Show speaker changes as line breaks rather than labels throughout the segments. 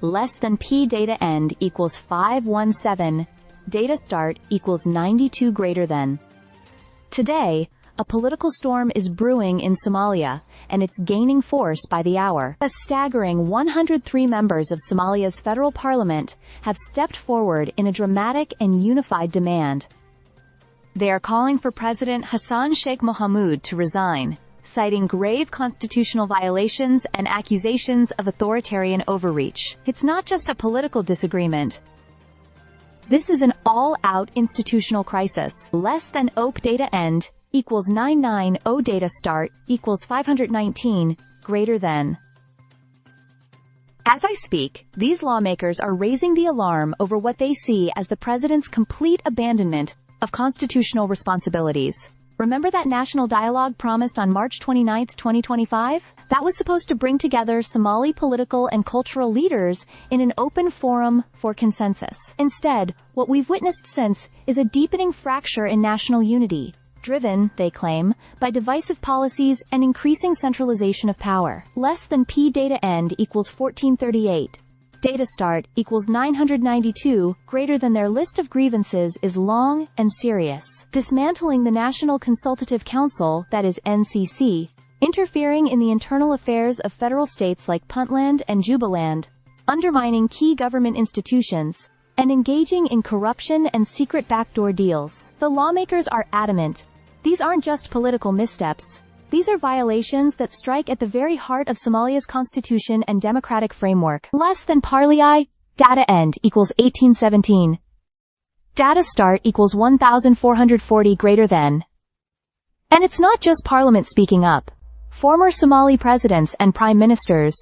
less than P data end equals 517, data start equals 92 greater than. Today, a political storm is brewing in Somalia, and it's gaining force by the hour. A staggering 103 members of Somalia's federal parliament have stepped forward in a dramatic and unified demand. They are calling for President Hassan Sheikh Mohamud to resign, citing grave constitutional violations and accusations of authoritarian overreach. It's not just a political disagreement. This is an all-out institutional crisis. Less than OP data end equals 990 data start equals 519 greater than. As I speak, these lawmakers are raising the alarm over what they see as the president's complete abandonment of constitutional responsibilities. Remember that national dialogue promised on March 29, 2025? That was supposed to bring together Somali political and cultural leaders in an open forum for consensus. Instead, what we've witnessed since is a deepening fracture in national unity, driven, they claim, by divisive policies and increasing centralization of power. Less than P data end equals 1438. Data start equals 992, greater than. Their list of grievances is long and serious. Dismantling the National Consultative Council, that is NCC, interfering in the internal affairs of federal states like Puntland and Jubaland, undermining key government institutions, and engaging in corruption and secret backdoor deals. The lawmakers are adamant. These aren't just political missteps. These are violations that strike at the very heart of Somalia's constitution and democratic framework. Less than Parliamentary data end equals 1817. Data start equals 1440 greater than. And it's not just Parliament speaking up. Former Somali presidents and prime ministers,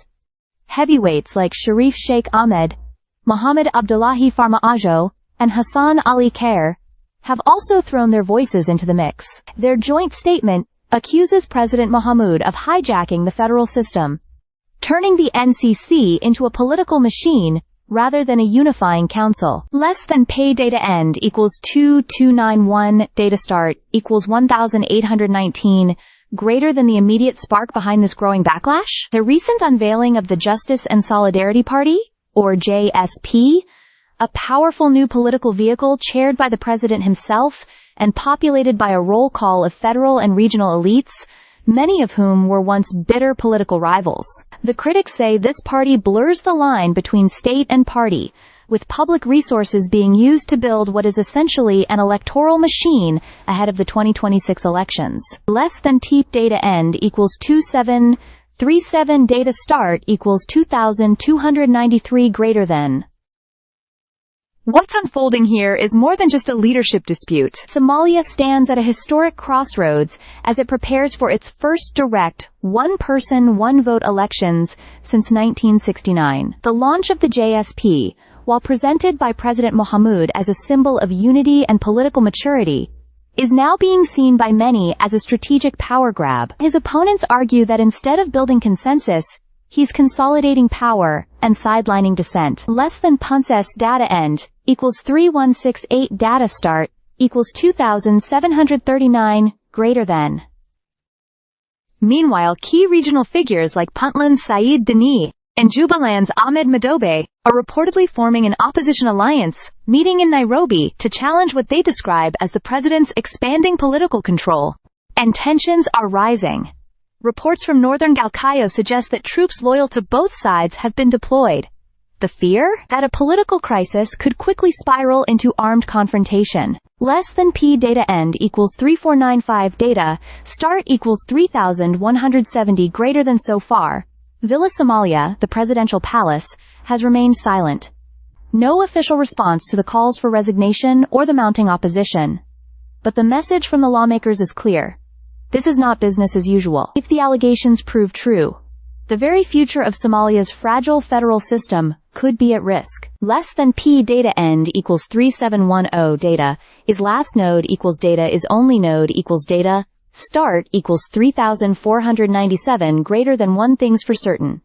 heavyweights like Sharif Sheikh Ahmed, Mohammed Abdullahi Farmaajo, and Hassan Ali Khair, have also thrown their voices into the mix. Their joint statement accuses President Mohamud of hijacking the federal system, turning the NCC into a political machine rather than a unifying council. Less than pay data end equals 2291, data start equals 1819, greater than. The immediate spark behind this growing backlash? The recent unveiling of the Justice and Solidarity Party, or JSP, a powerful new political vehicle chaired by the president himself and populated by a roll call of federal and regional elites, many of whom were once bitter political rivals. The critics say this party blurs the line between state and party, with public resources being used to build what is essentially an electoral machine ahead of the 2026 elections. Less than TEEP data end equals 2737, data start equals 2293 greater than. What's unfolding here is more than just a leadership dispute. Somalia stands at a historic crossroads as it prepares for its first direct, one-person, one-vote elections since 1969. The launch of the JSP, while presented by President Mohamud as a symbol of unity and political maturity, is now being seen by many as a strategic power grab. His opponents argue that instead of building consensus, he's consolidating power and sidelining dissent. Less than Punces data end equals 3168, data start equals 2739 greater than. Meanwhile, key regional figures like Puntland's Saeed Dani and Jubaland's Ahmed Madobe are reportedly forming an opposition alliance, meeting in Nairobi to challenge what they describe as the president's expanding political control. And tensions are rising. Reports from northern Galkayo suggest that troops loyal to both sides have been deployed. The fear? That a political crisis could quickly spiral into armed confrontation. Less than P data end equals 3495, data start equals 3170 greater than. So far, Villa Somalia, the presidential palace, has remained silent. No official response to the calls for resignation or the mounting opposition. But the message from the lawmakers is clear. This is not business as usual. If the allegations prove true, the very future of Somalia's fragile federal system could be at risk. Less than P data end equals 3710, data is last node equals data is only node equals data start equals 3497 greater than. One thing's for certain.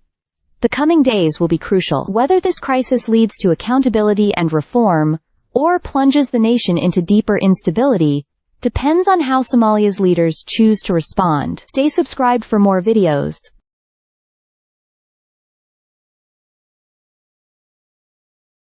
The coming days will be crucial. Whether this crisis leads to accountability and reform, or plunges the nation into deeper instability, depends on how Somalia's leaders choose to respond. Stay subscribed for more videos.